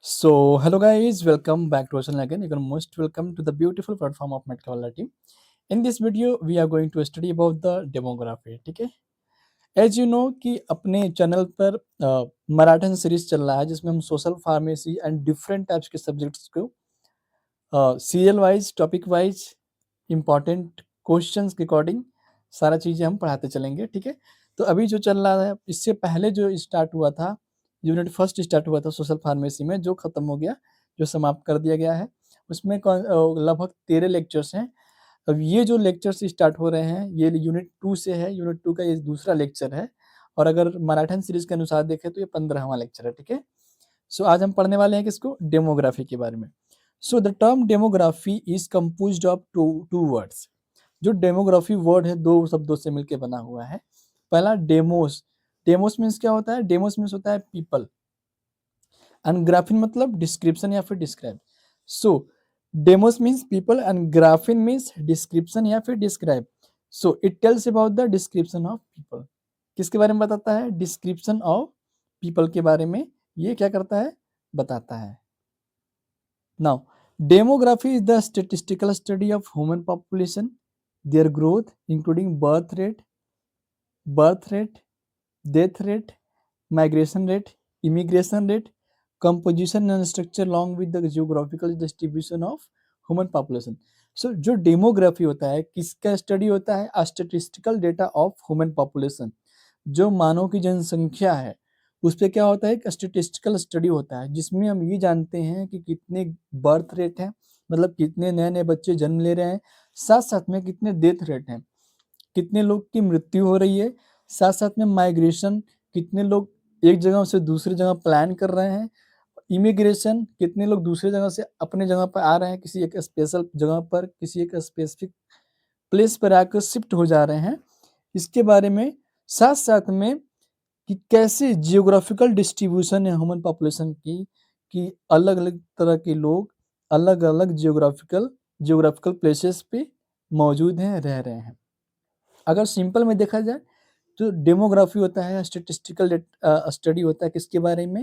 Hello guys, welcome back to our channel again. You're most welcome to the beautiful platform of Medcavala team. In this video, we are going to study about the demography. ठीक है? As you know कि अपने channel पर मराठन series चल रहा है जिसमें हम social pharmacy and different types के सब्जेक्ट्स को serial wise, topic wise, important questions के अकॉर्डिंग सारा चीज़ें हम पढ़ाते चलेंगे. ठीक है? तो अभी जो चल रहा है, इससे पहले जो स्टार्ट हुआ था, यूनिट फर्स्ट स्टार्ट हुआ था सोशल फार्मेसी में, जो खत्म हो गया, जो समाप्त कर दिया गया है, उसमें लगभग 13 लेक्चर्स हैं. अब ये जो लेक्चर्स स्टार्ट हो रहे हैं, ये यूनिट 2 से है. यूनिट 2 का ये दूसरा लेक्चर है, और अगर मराठन सीरीज के अनुसार देखें तो ये 15वां लेक्चर है. ठीक है? सो आज हम पढ़ने वाले हैं किसको? डेमोग्राफी के बारे में. So the term demography is composed of two words. जो डेमोग्राफी वर्ड है, दो शब्दों से मिलकर बना हुआ है. पहला डेमोस. डेमोस मीन्स क्या होता है? डेमोस मीन्स होता है पीपल, एंड ग्राफिन मतलब डिस्क्रिप्शन या फिर describe. So demos means people and graphene means description या फिर describe. So it tells about the description of people. किसके बारे में बताता है? डिस्क्रिप्शन ऑफ पीपल के बारे में ये क्या करता है? बताता है. Now, demography is the statistical study of human population, their growth, including birth rate, death rate, migration rate, immigration rate, composition and structure along with the geographical distribution of human population. So, जो demography होता है, किसका study होता है? Statistical data of human population. जो मानव की जनसंख्या है, उस पर क्या होता है? एक स्टेटिस्टिकल स्टडी होता है, जिसमें हम ये जानते हैं कि कितने बर्थ रेट हैं, मतलब कितने नए नए बच्चे जन्म ले रहे हैं, साथ साथ में कितने डेथ रेट हैं, कितने लोग की मृत्यु हो रही है, साथ साथ में माइग्रेशन, कितने लोग एक जगह से दूसरी जगह प्लान कर रहे हैं, इमिग्रेशन, कितने लोग दूसरी जगह से अपने जगह पर आ रहे हैं, किसी एक स्पेशल जगह पर, किसी एक स्पेसिफिक प्लेस पर आकर शिफ्ट हो जा रहे हैं. इसके बारे में साथ साथ में कि कैसे जियोग्राफिकल डिस्ट्रीब्यूशन है ह्यूमन पॉपुलेशन की, कि अलग अलग तरह के लोग अलग अलग जियोग्राफिकल प्लेसेस पे मौजूद हैं, रह रहे हैं. अगर सिंपल में देखा जाए तो डेमोग्राफी होता है स्टेटिस्टिकल स्टडी होता है किसके बारे में?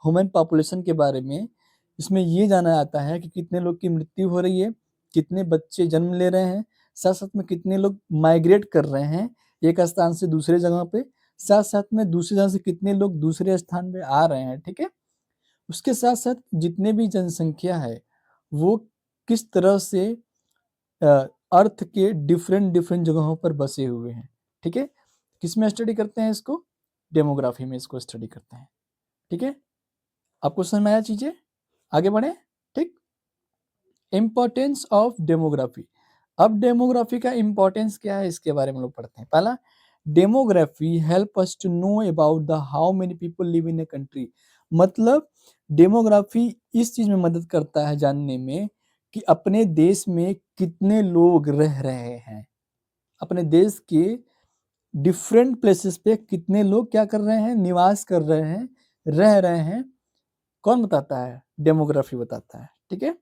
ह्यूमन पॉपुलेशन के बारे में. इसमें ये जाना जाता है कि कितने लोग की मृत्यु हो रही है, कितने बच्चे जन्म ले रहे हैं, साथ साथ में कितने लोग माइग्रेट कर रहे हैं एक स्थान से दूसरे जगह पे, साथ साथ में दूसरी जगह से कितने लोग दूसरे स्थान पे आ रहे हैं. ठीक है? उसके साथ साथ जितने भी जनसंख्या है, वो किस तरह से अर्थ के डिफरेंट डिफरेंट जगहों पर बसे हुए हैं. ठीक है? किसमें स्टडी करते हैं इसको? डेमोग्राफी में इसको स्टडी करते हैं. ठीक है? आपको समझ में आया चीजें? आगे बढ़े. ठीक. Importance of demography. अब डेमोग्राफी का इंपॉर्टेंस क्या है, इसके बारे में लोग पढ़ते हैं. पहला, demography help us to know about the how many people live in a country. मतलब डेमोग्राफी इस चीज में मदद करता है जानने में कि अपने देश में कितने लोग रह रहे हैं, अपने देश के डिफरेंट प्लेसेस पे कितने लोग क्या कर रहे हैं? निवास कर रहे हैं, रह रहे हैं. कौन बताता है? डेमोग्राफी बताता है. ठीक है?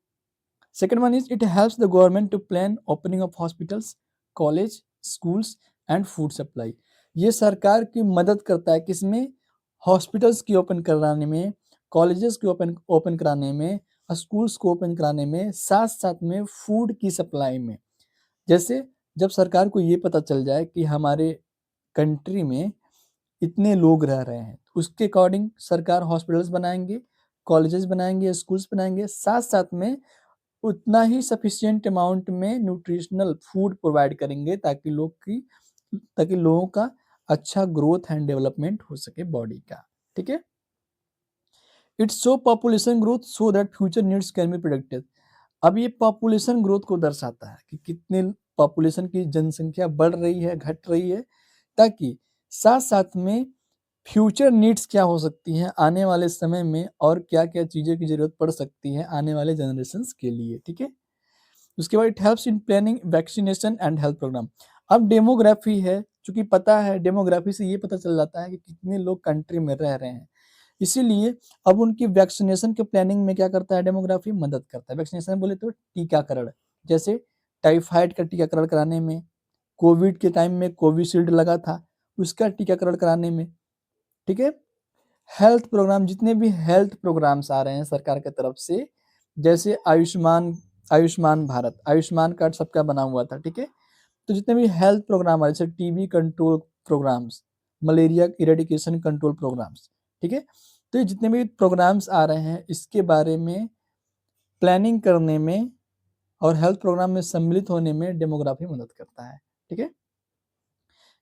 Second one is it helps the government to plan opening of hospitals, college, schools and food supply. ये सरकार की मदद करता है किसमें? हॉस्पिटल्स की ओपन कराने में, कॉलेजेस की ओपन कराने में, स्कूल्स को ओपन कराने में, साथ साथ में फूड की सप्लाई में. जैसे जब सरकार को ये पता चल जाए कि हमारे कंट्री में इतने लोग रह रहे हैं, उसके अकॉर्डिंग सरकार हॉस्पिटल्स बनाएंगे, कॉलेजेस बनाएंगे, स्कूल्स बनाएंगे, साथ साथ में उतना ही सफिशिएंट अमाउंट में न्यूट्रिशनल फूड प्रोवाइड करेंगे ताकि लोगों का अच्छा ग्रोथ एंड डेवलपमेंट हो सके बॉडी का. ठीक है? It's show population growth so that future needs can be प्रोडक्टेड. अब ये पॉपुलेशन ग्रोथ को दर्शाता है कि कितने पॉपुलेशन की जनसंख्या बढ़ रही है, घट रही है, ताकि साथ साथ में फ्यूचर नीड्स क्या हो सकती हैं आने वाले समय में, और क्या क्या चीज़ों की जरूरत पड़ सकती है आने वाले जनरेशन्स के लिए. ठीक है? उसके बाद it helps in planning vaccination and health program. अब डेमोग्राफी है, चूंकि पता है, डेमोग्राफी से ये पता चल जाता है कि कितने लोग कंट्री में रह रहे हैं, इसीलिए अब उनकी वैक्सीनेशन के प्लानिंग में क्या करता है? डेमोग्राफी मदद करता है. वैक्सीनेशन बोले तो टीकाकरण, जैसे टाइफाइड का टीकाकरण कराने में, कोविड के टाइम में कोविशील्ड लगा था, उसका टीकाकरण कराने में. ठीक है? हेल्थ प्रोग्राम, जितने भी हेल्थ प्रोग्राम्स आ रहे हैं सरकार की तरफ से, जैसे आयुष्मान आयुष्मान भारत, आयुष्मान कार्ड सबका बना हुआ था, ठीक है। तो जितने भी हेल्थ प्रोग्राम आ रहे, जैसे TB control programs, malaria eradication control programs, ठीक है। तो ये जितने भी प्रोग्राम्स आ रहे हैं, इसके बारे में प्लानिंग करने में और हेल्थ प्रोग्राम में सम्मिलित होने में डेमोग्राफी मदद करता है, ठीक है।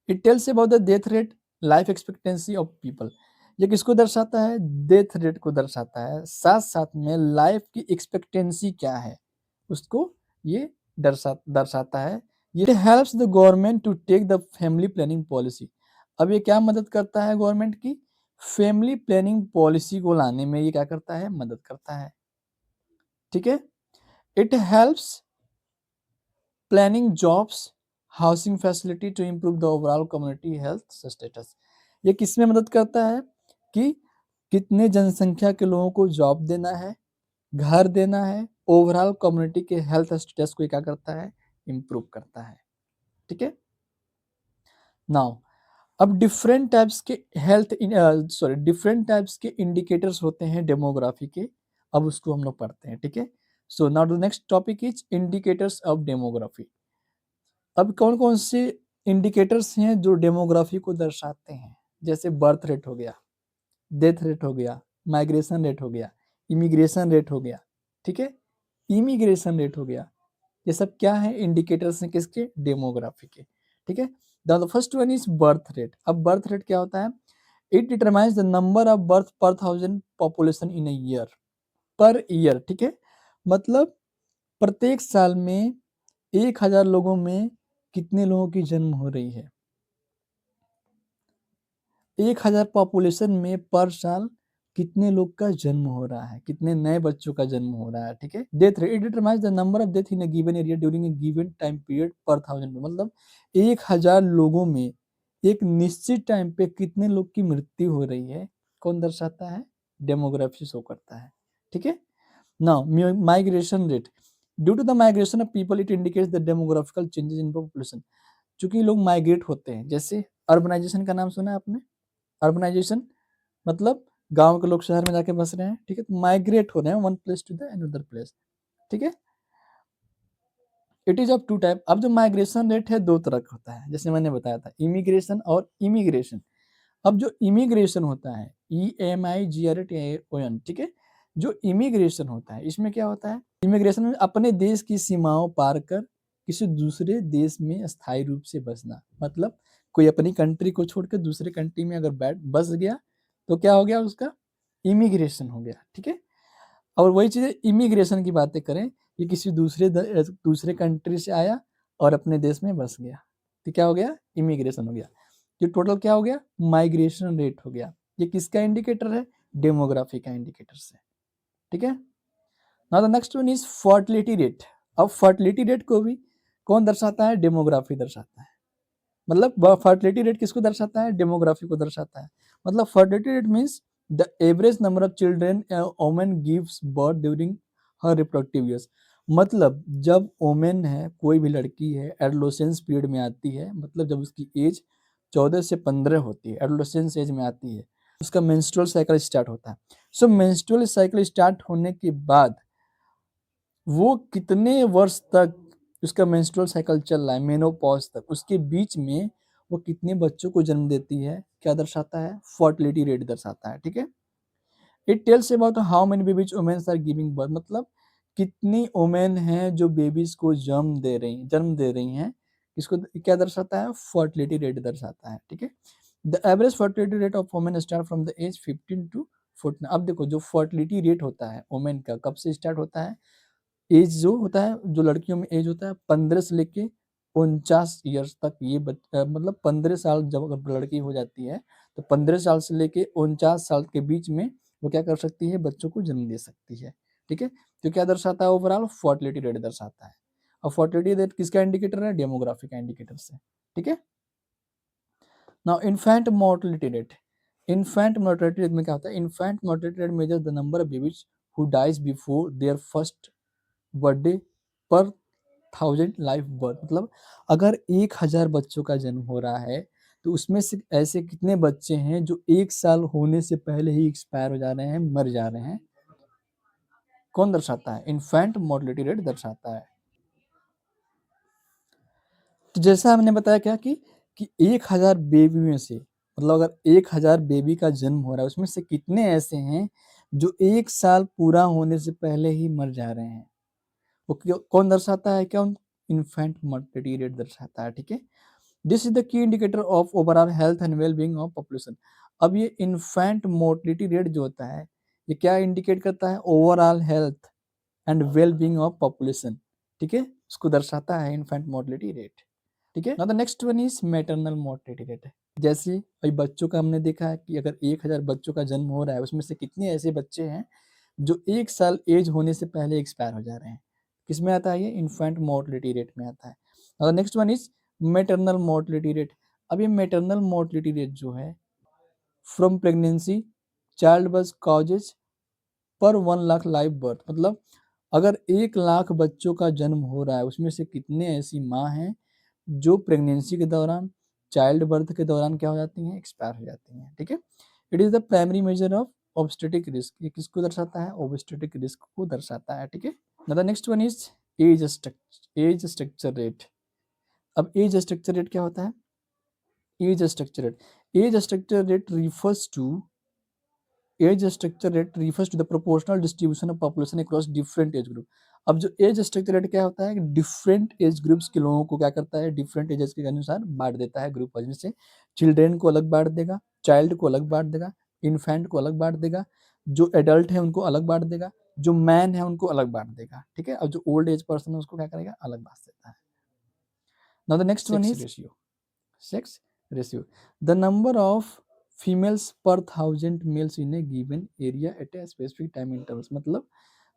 It tells about the death rate, life expectancy of people. ये किसको दर्शाता है? डेथ रेट को दर्शाता है, साथ साथ में लाइफ की एक्सपेक्टेंसी क्या है उसको ये दर्शाता है। ये helps the government to take the family planning policy. अब ये क्या मदद करता है गवर्नमेंट की? फैमिली प्लानिंग पॉलिसी को लाने में ये क्या करता है? मदद करता है, ठीक है। It helps planning jobs, housing facility to improve the overall community health status. ये किस में मदद करता है कि कितने जनसंख्या के लोगों को जॉब देना है, घर देना है, ओवरऑल कम्युनिटी के हेल्थ स्टेटस को क्या करता है? इम्प्रूव करता है, ठीक है। नाउ अब डिफरेंट टाइप्स के डिफरेंट टाइप्स के इंडिकेटर्स होते हैं डेमोग्राफी के। अब उसको हम लोग पढ़ते हैं, ठीक है। So now the next topic is indicators of demography. अब कौन कौन से इंडिकेटर्स हैं जो डेमोग्राफी को दर्शाते हैं? जैसे बर्थ रेट हो गया, डेथ रेट हो गया, माइग्रेशन रेट हो गया, इमिग्रेशन रेट हो गया, ठीक है। इमिग्रेशन रेट हो गया, ये सब क्या है? इंडिकेटर्स हैं किसके? डेमोग्राफी के, ठीक है। The first one is birth rate. अब बर्थ रेट क्या होता है? It determines the number of birth per thousand population in a year, per year, ठीक है। मतलब प्रत्येक साल में 1000 लोगों में कितने लोगों की जन्म हो रही है? 1000 पॉपुलेशन में पर साल कितने लोग का जन्म हो रहा है, कितने नए बच्चों का जन्म हो रहा है, ठीक है। Death rate, it determines the number of death in a given area during a given time period पर थाउजेंड। मतलब 1000 लोगों में एक निश्चित टाइम पे कितने लोग की मृत्यु हो रही है, कौन दर्शाता है? डेमोग्राफी शो करता है, ठीक है। Now migration rate, due to the migration of people it indicates the demographical changes in population. चूंकि लोग माइग्रेट होते हैं, जैसे अर्बनाइजेशन का नाम सुना है आपने? अर्बनाइजेशन मतलब गांव के लोग शहर में जाके बस रहे हैं, ठीक है। तो माइग्रेट हो रहे हैं one place to the another place, ठीक है। It is of two type. अब जो माइग्रेशन रेट है दो तरह का होता है, जैसे मैंने बताया था, इमिग्रेशन और इमिग्रेशन। अब जो इमिग्रेशन होता है, EMIGRATION, ठीक है। जो इमिग्रेशन होता है, इसमें क्या होता है? इमिग्रेशन में अपने देश की सीमाओं पार कर किसी दूसरे देश में स्थायी रूप से बसना। मतलब कोई अपनी कंट्री को छोड़कर दूसरे कंट्री में अगर बैठ बस गया तो क्या हो गया? उसका इमिग्रेशन हो गया, ठीक है। और वही चीज़ इमिग्रेशन की बातें करें, ये किसी दूसरे कंट्री से आया और अपने देश में बस गया, तो क्या हो गया? इमिग्रेशन हो गया। ये टोटल क्या हो गया? माइग्रेशन रेट हो गया। ये किसका इंडिकेटर है? डेमोग्राफी का इंडिकेटर है, ठीक है। Now the next one is fertility rate. अब फर्टिलिटी रेट को भी कौन दर्शाता है? डेमोग्राफी दर्शाता है। मतलब फर्टिलिटी रेट किसको दर्शाता है? डेमोग्राफी को दर्शाता है। मतलब fertility rate means the average number of children women gives birth during her reproductive years. मतलब जब वोमेन है, कोई भी लड़की है, एडोलेसेंस पीरियड में आती है, मतलब जब उसकी एज 14 से 15 होती है, एडोलेसेंस एज में आती है, उसका मेंस्ट्रुअल साइकिल स्टार्ट होता है। सो मेंस्ट्रुअल साइकिल स्टार्ट होने के बाद वो कितने वर्ष तक उसका मेंस्ट्रुअल साइकिल चल रहा है, मेनोपॉज तक, उसके बीच में वो कितने बच्चों को जन्म देती है, क्या दर्शाता है? फर्टिलिटी रेट दर्शाता है, ठीक है। It tells about how many babies womens are giving birth. मतलब कितनी वुमेन हैं जो बेबीज को जन्म दे रही हैं, इसको क्या दर्शाता है? फर्टिलिटी रेट दर्शाता है, ठीक है। The average fertility rate of women start from the age 15 to 14। अब देखो, जो फर्टिलिटी रेट होता है वुमेन का, कब से स्टार्ट होता है? एज जो होता है, जो लड़कियों में एज होता है 15 से लेके 49 ईयर्स तक। मतलब 15 साल जब अगर लड़की हो जाती है तो 15 साल से लेके 49 साल के बीच में वो क्या कर सकती है? बच्चों को जन्म दे सकती है, ठीक है। तो क्या दर्शाता है? ओवरऑल फर्टिलिटी रेट दर्शाता है। और फर्टिलिटी रेट किसका इंडिकेटर है? डेमोग्राफी का इंडिकेटर है, ठीक है। Now infant mortality rate. Infant mortality rate में क्या होता है? Infant mortality rate measure the number of babies who dies before their first birthday per 1000 life birth. मतलब अगर 1000 बच्चों का जन्म हो रहा है तो उसमें से ऐसे कितने बच्चे हैं जो 1 साल होने से पहले ही एक्सपायर हो जा रहे हैं, मर जा रहे हैं? कौन दर्शाता है? इन्फेंट मोर्टेलिटी रेट दर्शाता है। तो जैसा हमने बताया क्या कि 1000 बेबी में से, मतलब अगर 1000 बेबी का जन्म हो रहा है, उसमें से कितने ऐसे हैं जो 1 साल पूरा होने से पहले ही मर जा रहे हैं? वो कौन दर्शाता है? क्या इन्फेंट मोर्टेलिटी रेट दर्शाता है। ठीक है, this is the key indicator of overall health and well being of population. अब ये इन्फेंट मोर्टेलिटी रेट जो होता है, ये क्या इंडिकेट करता है? Overall health and well being of population. ठीक है, उसको दर्शाता है इन्फेंट मोर्टेलिटी रेट। ठीक है, now the next one is maternal mortality rate. जैसे भाई बच्चों का हमने देखा है कि अगर 1000 बच्चों का जन्म हो रहा है, उसमें से कितने ऐसे बच्चे हैं जो 1 साल एज होने से पहले एक्सपायर हो जा रहे हैं? किसमें आता है ये? इन्फेंट मोर्टेलिटी रेट में आता है। Now the next one is maternal mortality rate. अब ये मैटरनल मोर्टेलिटी रेट जो है, from pregnancy child birth causes पर 1 लाख लाइव बर्थ, मतलब अगर 1 लाख बच्चों का जन्म हो रहा है, उसमें से कितने ऐसी माँ हैं जो प्रेगनेंसी के दौरान, चाइल्ड बर्थ के दौरान क्या हो जाती हैं? एक्सपायर हो जाती हैं। ठीक है, it is the primary measure of obstetric risk. ये किसको दर्शाता है? ऑब्स्टेटिक रिस्क को दर्शाता है। ठीक है, the next one is age structure rate. अब एज स्ट्रक्चर रेट क्या होता है? Age structure rate, age structure rate refers to age structure rate refers to the proportional distribution of population across different age group। अब जो as structure rate क्या होता है कि डिफरेंट एज ग्रुप्स के लोगों को क्या करता है? डिफरेंट एजेस के अनुसार बांट देता है ग्रुप वाइज। जैसे चिल्ड्रेन को अलग बांट देगा, चाइल्ड को अलग बांट देगा, इन्फेंट को अलग बांट देगा, जो एडल्ट है उनको अलग बांट देगा, जो मैन है उनको अलग बांट देगा। ठीक है, और जो ओल्ड एज पर्सन है उसको क्या करेगा? अलग बांट देता है। Now the next one is sex ratio, the number of females पर 1000 males in A given area at a specific time intervals. मतलब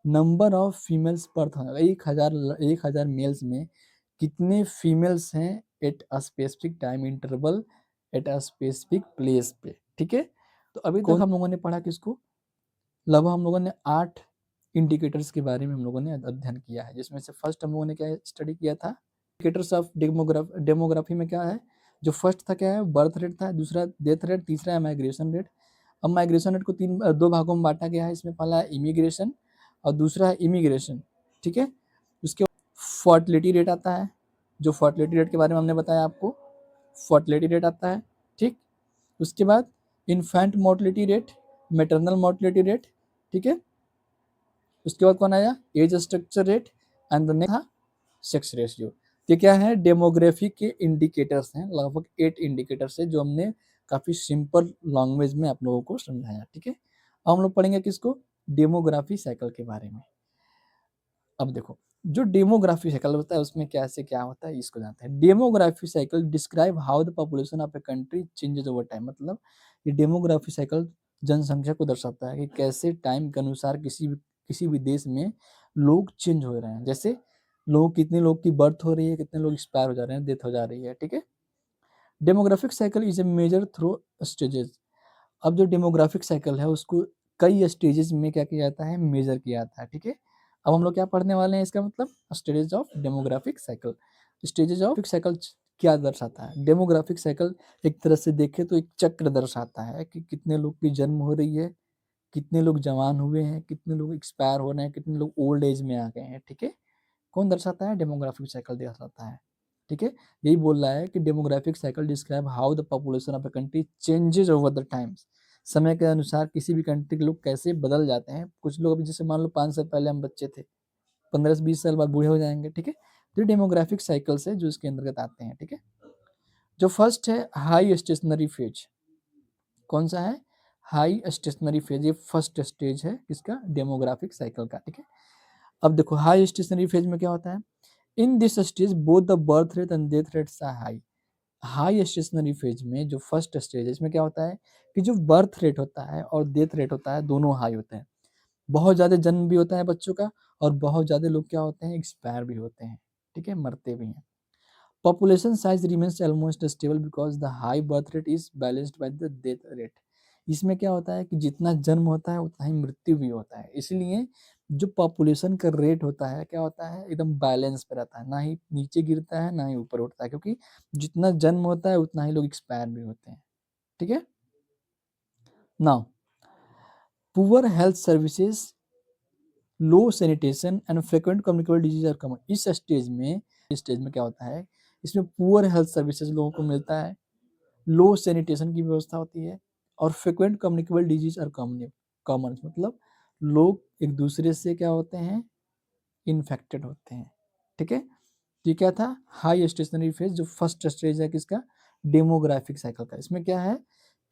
नंबर ऑफ फीमेल्स पर 1000 मेल्स में कितने फीमेल्स हैं at a specific time interval at a specific place पे। ठीक है, तो अभी तक हम लोगों ने पढ़ा किसको? लगभग हम लोगों ने 8 इंडिकेटर्स के बारे में हम लोगों ने अध्ययन किया है, जिसमें से फर्स्ट हम लोगों ने क्या स्टडी किया था? इंडिकेटर्स ऑफ डेमोग्राफी में क्या है? जो फर्स्ट था क्या है? बर्थ रेट था, दूसरा डेथ रेट, तीसरा है माइग्रेशन रेट। अब माइग्रेशन रेट को दो भागों में बांटा गया है। इसमें पहला है इमिग्रेशन और दूसरा है इमिग्रेशन। ठीक है, उसके फर्टिलिटी रेट आता है, जो फर्टिलिटी रेट के बारे में हमने बताया आपको, फर्टिलिटी रेट आता है। ठीक, उसके बाद infant mortality rate, maternal mortality rate. ठीक है, उसके बाद कौन आया? Age structure rate and the next था सेक्स रेशियो। ये क्या है? डेमोग्राफी के इंडिकेटर्स हैं, लगभग 8 इंडिकेटर्स है जो हमने काफी सिंपल लैंग्वेज में आप लोगों को समझाया। ठीक है, अब हम लोग पढ़ेंगे किसको? डेमोग्राफी साइकिल के बारे में। अब देखो, जो डेमोग्राफी साइकिल होता है उसमें कैसे क्या होता है इसको जानते हैं। Demography cycle describe how the population of a country changes over time. मतलब ये डेमोग्राफी साइकिल जनसंख्या को दर्शाता है कि कैसे टाइम के अनुसार किसी भी देश में लोग चेंज हो रहे हैं। जैसे लोग, कितने लोग की बर्थ हो रही है, कितने लोग एक्सपायर हो जा रहे हैं, डेथ हो जा रही है। ठीक है, demographic cycle is a major through stages. अब जो डेमोग्राफिक साइकिल है उसको कई स्टेजेस में क्या किया जाता है? मेजर किया जाता है। ठीक है, अब हम लोग क्या पढ़ने वाले हैं? इसका मतलब stages of demographic cycle. Stages of cycle क्या दर्शाता है? डेमोग्राफिक साइकिल एक तरह से देखें तो एक चक्र दर्शाता है कि कितने लोग की जन्म हो रही है, कितने लोग जवान हुए हैं, कितने लोग एक्सपायर हो रहे हैं, कितने लोग ओल्ड एज में आ गए हैं। ठीक है, कौन दर्शाता है? डेमोग्राफिक साइकिल दर्शाता है। ठीक है, यही बोल रहा है कि demographic cycle describe how the population of a country changes over the times. समय के अनुसार किसी भी कंट्री के लोग कैसे बदल जाते हैं। कुछ लोग अभी जैसे मान लो 5 साल पहले हम बच्चे थे, 15 से 20 साल बाद बूढ़े हो जाएंगे। ठीक है, तो डेमोग्राफिक साइकिल्स है जो इसके अंतर्गत आते हैं। ठीक है, जो फर्स्ट है हाई स्टेशनरी फेज। कौन सा है? High stationary phase. ये फर्स्ट स्टेज है किसका? डेमोग्राफिक साइकिल का। ठीक है, अब देखो हाई स्टेशनरी फेज में क्या होता है? In this stage both the birth rate and death rates are high. High stationary phase में जो फर्स्ट स्टेज है इसमें क्या होता है कि जो बर्थ रेट होता है और डेथ रेट होता है दोनों हाई होते हैं। बहुत ज़्यादा जन्म भी होता है बच्चों का और बहुत ज़्यादा लोग क्या होते हैं? एक्सपायर भी होते हैं। ठीक है, मरते भी हैं। Population size remains almost stable because the high birth rate is balanced by the death rate. इसमें क्या होता है कि जितना जन्म होता है उतना ही मृत्यु भी होता है, इसलिए जो पॉपुलेशन का रेट होता है क्या होता है एकदम बैलेंस पे रहता है, ना ही नीचे गिरता है ना ही ऊपर उठता है, क्योंकि जितना जन्म होता है उतना ही लोग एक्सपायर भी होते हैं। ठीक है। Now poor health services, low sanitation and frequent communicable disease are common. इस स्टेज में क्या होता है, इसमें पुअर हेल्थ सर्विसेज लोगों को मिलता है, लो सैनिटेशन की व्यवस्था होती है और frequent communicable disease are common, मतलब लोग एक दूसरे से क्या होते हैं, इन्फेक्टेड होते हैं। ठीक है। ये क्या था, हाई स्टेशनरी फेज, जो फर्स्ट स्टेज है किसका, डेमोग्राफिक साइकिल का। इसमें क्या है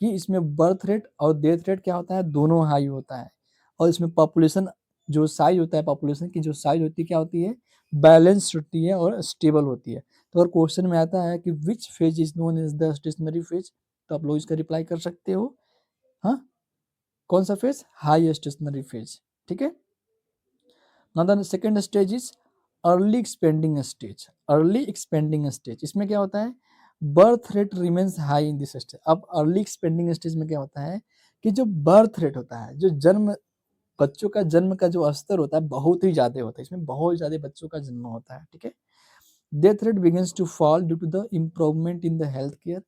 कि इसमें बर्थ रेट और डेथ रेट क्या होता है, दोनों हाई होता है, और इसमें पॉपुलेशन जो साइज होता है, पॉपुलेशन की जो साइज होती है क्या होती है, बैलेंस होती है और स्टेबल होती है। तो अगर क्वेश्चन में आता है कि which phase is known as the stationary phase, तो आप लोग इसका रिप्लाई कर सकते हो, हाँ, कौन सा फेज, हाई स्टेशनरी फेज। ठीक है। Now the second stage is early expanding stage. Early expanding stage, इसमें क्या होता है, birth rate remains high in this stage. अब अर्ली एक्सपेंडिंग स्टेज में क्या होता है कि जो बर्थ रेट होता है, जो जन्म, बच्चों का जन्म का जो स्तर होता है बहुत ही ज्यादा होता है, इसमें बहुत ज्यादा बच्चों का जन्म होता है। ठीक है। Death rate begins to fall due to the improvement in the health care,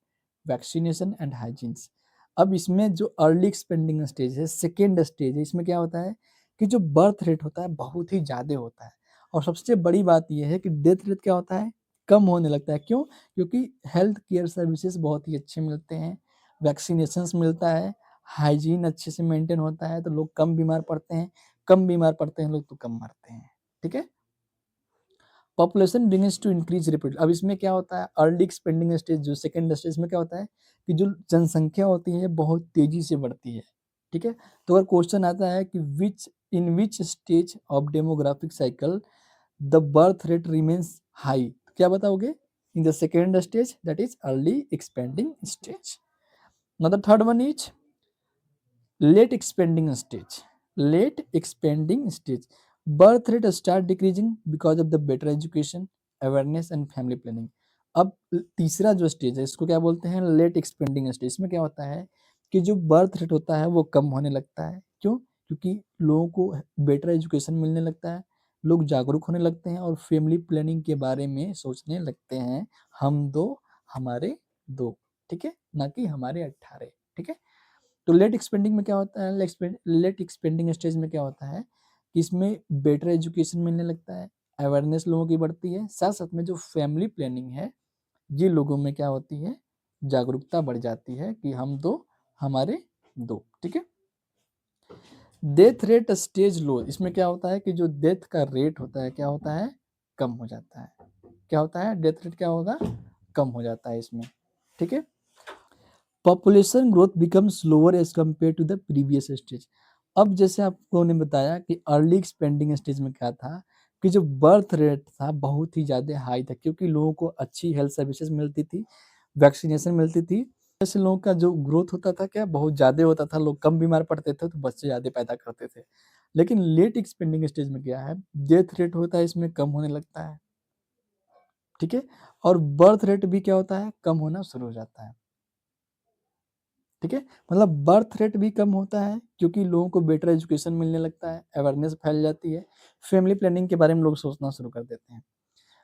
vaccination and hygienes. अब इसमें जो अर्ली एक्सपेंडिंग स्टेज है, सेकेंड स्टेज है, इसमें क्या होता है कि जो बर्थ रेट होता है बहुत ही ज़्यादा होता है, और सबसे बड़ी बात यह है कि डेथ रेट क्या होता है, कम होने लगता है। क्यों? क्योंकि हेल्थ केयर सर्विसेज बहुत ही अच्छे मिलते हैं, वैक्सीनेशंस मिलता है, हाइजीन अच्छे से मेंटेन होता है, तो लोग कम बीमार पड़ते हैं, कम बीमार पड़ते हैं लोग तो कम मरते हैं। ठीक है। Population begins to increase rapidly. अब इसमें क्या होता है, अर्ली एक्सपेंडिंग स्टेज जो सेकंड स्टेज में क्या होता है कि जो जनसंख्या होती है बहुत तेजी से बढ़ती है। ठीक है। तो अगर क्वेश्चन आता है कि which stage of demographic cycle the birth rate remains high, क्या बताओगे, in the second stage, that is early expanding stage. Now the third one is late expanding stage. Late expanding stage, birth rate start decreasing because of the better education, awareness and family planning। अब तीसरा जो stage है इसको क्या बोलते हैं, late expanding stage. इसमें क्या होता है कि जो बर्थ रेट होता है वो कम होने लगता है। क्यों? क्योंकि लोगों को बेटर एजुकेशन मिलने लगता है, लोग जागरूक होने लगते हैं और फैमिली प्लानिंग के बारे में सोचने लगते हैं, हम दो हमारे दो। ठीक है, ना कि हमारे 18। ठीक है। तो लेट एक्सपेंडिंग में क्या होता है, लेट एक्सपेंडिंग स्टेज में क्या होता है कि इसमें बेटर एजुकेशन मिलने लगता है, अवेयरनेस लोगों की बढ़ती है, साथ साथ में जो फैमिली प्लानिंग है ये लोगों में क्या होती है, जागरूकता बढ़ जाती है कि हम दो हमारे दो। ठीक है। डेथ रेट स्टेज लो, इसमें क्या होता है कि जो डेथ का रेट होता है क्या होता है, कम हो जाता है। क्या होता है, डेथ रेट क्या होगा, कम हो जाता है इसमें। ठीक है। Population growth become slower as compare to the previous stage. अब जैसे आपको ने बताया कि अर्ली एक्सपेंडिंग स्टेज में क्या था कि जो बर्थ रेट था बहुत ही ज़्यादा हाई था, क्योंकि लोगों को अच्छी हेल्थ सर्विसेज मिलती थी, वैक्सीनेशन मिलती थी, ऐसे लोगों का जो ग्रोथ होता था क्या बहुत ज़्यादा होता था, लोग कम बीमार पड़ते थे तो बच्चे ज़्यादा पैदा करते थे। लेकिन लेट एक्सपेंडिंग स्टेज में क्या है, डेथ रेट होता है इसमें कम होने लगता है। ठीक है। और बर्थ रेट भी क्या होता है, कम होना शुरू हो जाता है। ठीक है। मतलब बर्थ रेट भी कम होता है क्योंकि लोगों को बेटर एजुकेशन मिलने लगता है, अवेयरनेस फैल जाती है, फैमिली प्लानिंग के बारे में लोग सोचना शुरू कर देते हैं।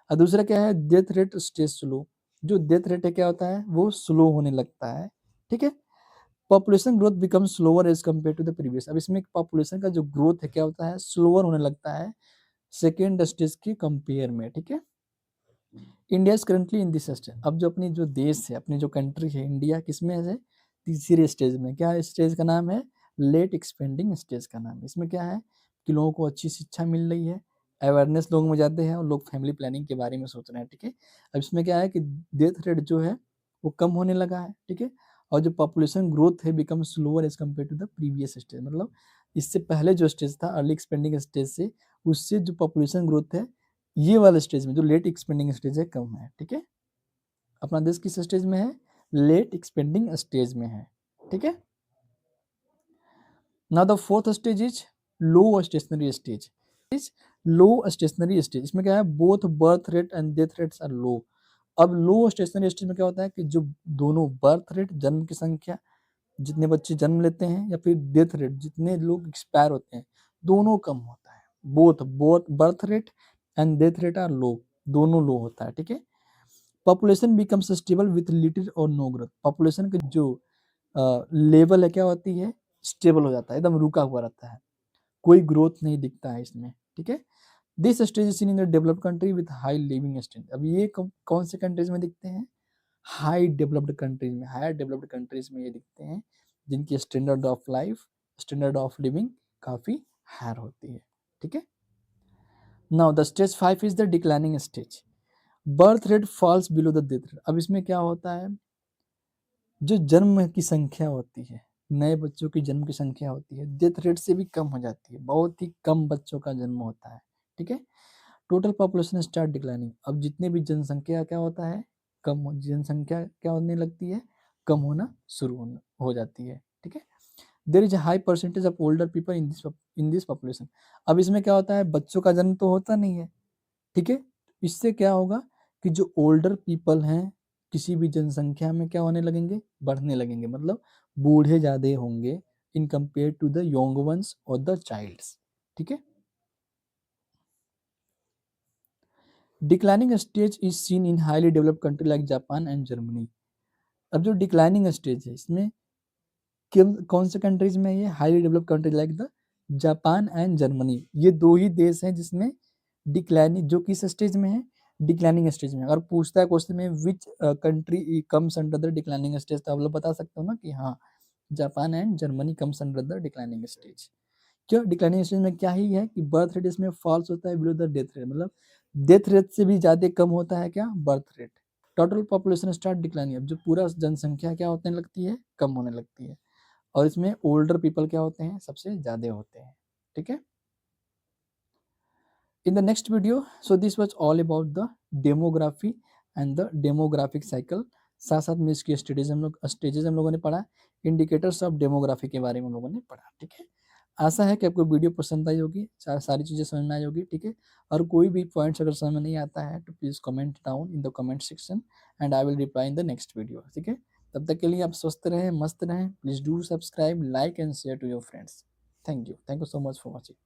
और दूसरा क्या है, डेथ रेट स्टेज स्लो। जो डेथ रेट है क्या होता है, वो स्लो होने लगता है। ठीक है। Population growth become slower as compare to the previous. अब इसमें पॉपुलेशन का जो ग्रोथ है क्या होता है, स्लोअर होने लगता है सेकेंड स्टेज के कंपेयर में। ठीक है। India is currently in this stage. अब जो अपनी जो देश है, अपनी जो कंट्री है इंडिया, किसमें है, तीसरे स्टेज में। क्या स्टेज का नाम है, लेट एक्सपेंडिंग स्टेज का नाम। इसमें क्या है कि लोगों को अच्छी शिक्षा मिल रही है, अवेयरनेस लोगों में ज़्यादा है और लोग फैमिली प्लानिंग के बारे में सोच रहे हैं। ठीक है। अब इसमें क्या है कि डेथ रेट जो है वो कम होने लगा है। ठीक है। और जो पॉपुलेशन ग्रोथ है become slower as compare to the previous stage, मतलब इससे पहले जो स्टेज था अर्ली एक्सपेंडिंग स्टेज से, उससे जो पॉपुलेशन ग्रोथ है ये वाला स्टेज में, जो लेट एक्सपेंडिंग स्टेज है, कम है। ठीक है। अपना देश किस स्टेज में है, लेट एक्सपेंडिंग स्टेज में है। ठीक है। Now the fourth stage is low stationary stage. Is low stationary stage. इसमें क्या है, both birth rate and death rates are low. अब लो स्टेशनरी स्टेज में क्या होता है कि जो दोनों बर्थ रेट, जन्म की संख्या, जितने बच्चे जन्म लेते हैं या फिर डेथ रेट, जितने लोग एक्सपायर होते हैं, दोनों कम होता है। Both both birth rate and death rate are low, दोनों लो होता है, ठीक है। Population becomes stable with little or no growth, population का जो लेवल है क्या होती है, स्टेबल हो जाता है, एकदम रुका हुआ रहता है, कोई ग्रोथ नहीं दिखता है इसमें, ठीक है। This stage is seen in the developed country with high living standard. अब ये कौन से कंट्रीज में दिखते हैं, हाई डेवलप्ड कंट्रीज में, हायर डेवलप्ड कंट्रीज में ये दिखते हैं, जिनकी standard of life, standard of living काफी हायर होती है, ठीक है। Now the stage 5 is the declining stage, birth rate falls below the death rate. अब इसमें क्या होता है, जो जन्म की संख्या होती है, नए बच्चों की जन्म की संख्या होती है, डेथ रेट से भी कम हो जाती है, बहुत ही कम बच्चों का जन्म होता है, ठीक है। टोटल पॉपुलेशन स्टार्ट डिक्लाइनिंग, अब जितने भी जनसंख्या क्या होता है, जनसंख्या क्या होने लगती है, कम होना शुरू हो जाती है, ठीक है। There is high percentage of older people in this population. अब इसमें क्या होता है, बच्चों का जन्म तो होता नहीं है, ठीक है। इससे क्या होगा कि जो ओल्डर पीपल हैं, किसी भी जनसंख्या में क्या होने लगेंगे, बढ़ने लगेंगे, मतलब बूढ़े ज्यादा होंगे in compare to the young ones और द चाइल्ड्स, ठीक है। Declining stage is seen in highly developed country like Japan and Germany. अब जो डिक्लाइनिंग स्टेज है, इसमें कौन से कंट्रीज में, ये highly developed country like the Japan and Germany, ये दो ही देश हैं जिसमें डिक्लाइनिंग, जो किस स्टेज में है, डिक्लाइनिंग स्टेज में। अगर पूछता है क्वेश्चन में which country comes under the declining stage, तो आप लोग बता सकते हो ना कि हाँ, Japan and Germany comes under the declining stage. क्यों, डिक्लाइनिंग स्टेज में क्या ही है कि बर्थ रेट इसमें फॉल्स होता है बिलो द डेथ रेट, मतलब डेथ रेट से भी ज्यादा कम होता है क्या, birth rate. Total population start declining, अब जो पूरा जनसंख्या क्या होने लगती है, कम होने लगती है, और इसमें ओल्डर पीपल क्या होते हैं, सबसे ज्यादा होते हैं, ठीक है। In the next video, so this was all about the demography and the demographic cycle। साथ साथ में इसकी स्टेजेस हम लोगों ने पढ़ा, इंडिकेटर्स ऑफ डेमोग्राफी के बारे में हम लोगों ने पढ़ा, ठीक है। आशा है कि आपको वीडियो पसंद आई होगी, सारी चीज़ें समझ में आई होगी, ठीक है। और कोई भी पॉइंट्स अगर समझ में नहीं आता है तो please comment down in the comment section and I will reply in the next video, ठीक है। तब तक के लिए आप स्वस्थ रहें, मस्त रहें, please do subscribe, like and share to your friends. Thank you so much for watching.